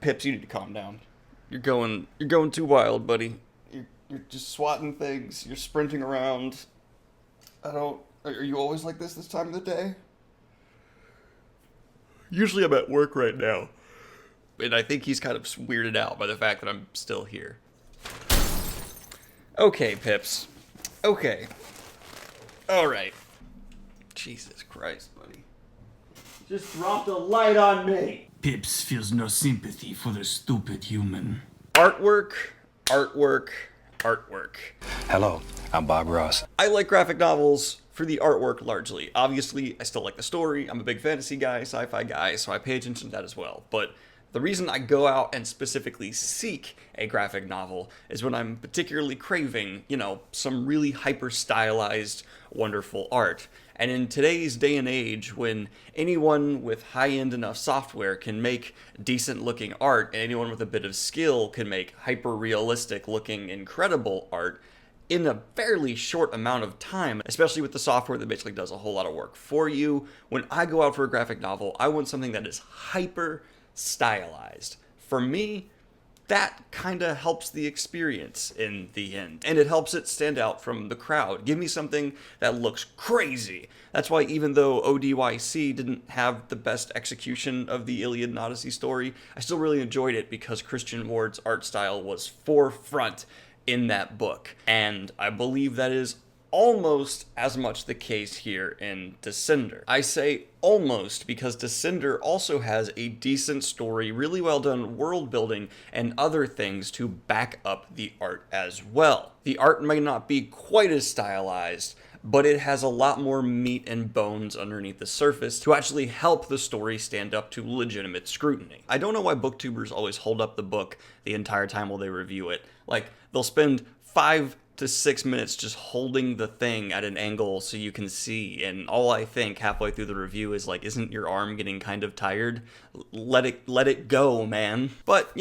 Pips, you need to calm down. You're going too wild, buddy. You're just swatting things. You're sprinting around. Are you always like this time of the day? Usually I'm at work right now. And I think he's kind of weirded out by the fact that I'm still here. Okay, Pips. Okay. Alright. Jesus Christ, buddy. Just dropped a light on me. Pips feels no sympathy for the stupid human. Artwork, artwork, artwork. Hello, I'm Bob Ross. I like graphic novels for the artwork largely. Obviously, I still like the story. I'm a big fantasy guy, sci-fi guy, so I pay attention to that as well. But the reason I go out and specifically seek a graphic novel is when I'm particularly craving, some really hyper-stylized, wonderful art. And in today's day and age, when anyone with high-end enough software can make decent-looking art, and anyone with a bit of skill can make hyper-realistic-looking, incredible art, in a fairly short amount of time, especially with the software that basically does a whole lot of work for you. When I go out for a graphic novel, I want something that is hyper stylized. For me, that kind of helps the experience in the end, and it helps it stand out from the crowd. Give me something that looks crazy. That's why even though ODYC didn't have the best execution of the Iliad and Odyssey story, I still really enjoyed it because Christian Ward's art style was forefront in that book, and I believe that is almost as much the case here in Descender. I say almost because Descender also has a decent story, really well done world building, and other things to back up the art as well. The art may not be quite as stylized, but it has a lot more meat and bones underneath the surface to actually help the story stand up to legitimate scrutiny. I don't know why booktubers always hold up the book the entire time while they review it. Like, they'll spend 5 to 6 minutes just holding the thing at an angle so you can see, and all I think halfway through the review is like, isn't your arm getting kind of tired? Let it go, man. But,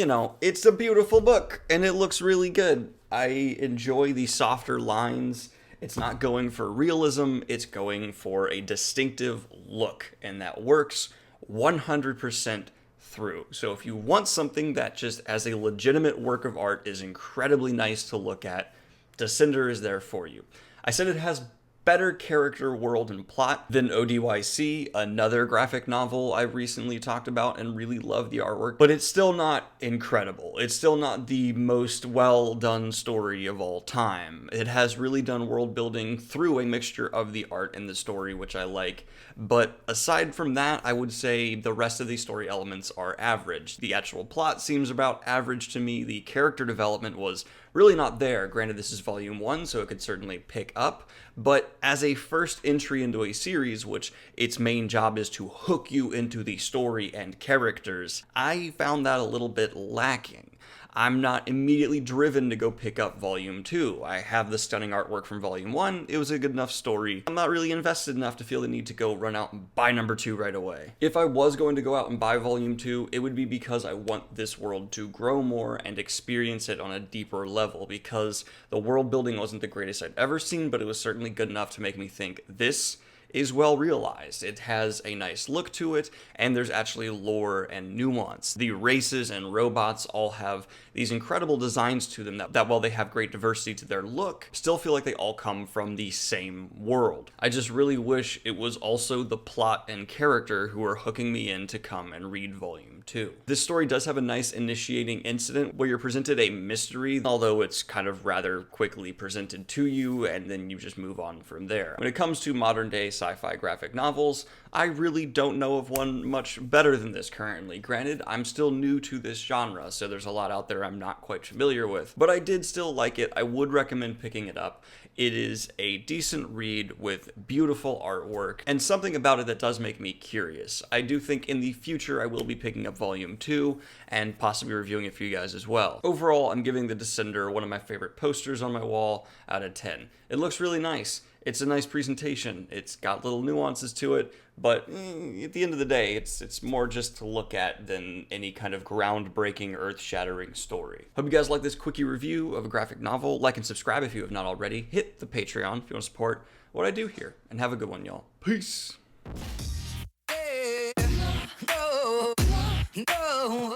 it's a beautiful book, and it looks really good. I enjoy the softer lines. It's not going for realism, it's going for a distinctive look, and that works 100% through. So if you want something that just as a legitimate work of art is incredibly nice to look at, Descender is there for you. I said it has better character, world, and plot than ODYC, another graphic novel I recently talked about and really love the artwork, but it's still not incredible. It's still not the most well-done story of all time. It has really done world building through a mixture of the art and the story, which I like, but aside from that, I would say the rest of the story elements are average. The actual plot seems about average to me. The character development was really not there. Granted, this is volume 1, so it could certainly pick up, but as a first entry into a series, which its main job is to hook you into the story and characters, I found that a little bit lacking. I'm not immediately driven to go pick up Volume 2. I have the stunning artwork from Volume 1. It was a good enough story. I'm not really invested enough to feel the need to go run out and buy number 2 right away. If I was going to go out and buy Volume 2, it would be because I want this world to grow more and experience it on a deeper level, because the world building wasn't the greatest I'd ever seen, but it was certainly good enough to make me think this is well realized. It has a nice look to it, and there's actually lore and nuance. The races and robots all have these incredible designs to them that while they have great diversity to their look, still feel like they all come from the same world. I just really wish it was also the plot and character who are hooking me in to come and read Volume 2. This story does have a nice initiating incident where you're presented a mystery, although it's kind of rather quickly presented to you, and then you just move on from there. When it comes to modern day sci-fi graphic novels, I really don't know of one much better than this currently. Granted, I'm still new to this genre, so there's a lot out there I'm not quite familiar with, but I did still like it. I would recommend picking it up. It is a decent read with beautiful artwork, and something about it that does make me curious. I do think in the future I will be picking up Volume 2, and possibly reviewing it for you guys as well. Overall, I'm giving The Descender one of my favorite posters on my wall out of 10. It looks really nice. It's a nice presentation. It's got little nuances to it, but at the end of the day, it's more just to look at than any kind of groundbreaking, earth-shattering story. Hope you guys like this quickie review of a graphic novel. Like and subscribe if you have not already. Hit the Patreon if you want to support what I do here. And have a good one, y'all. Peace! No.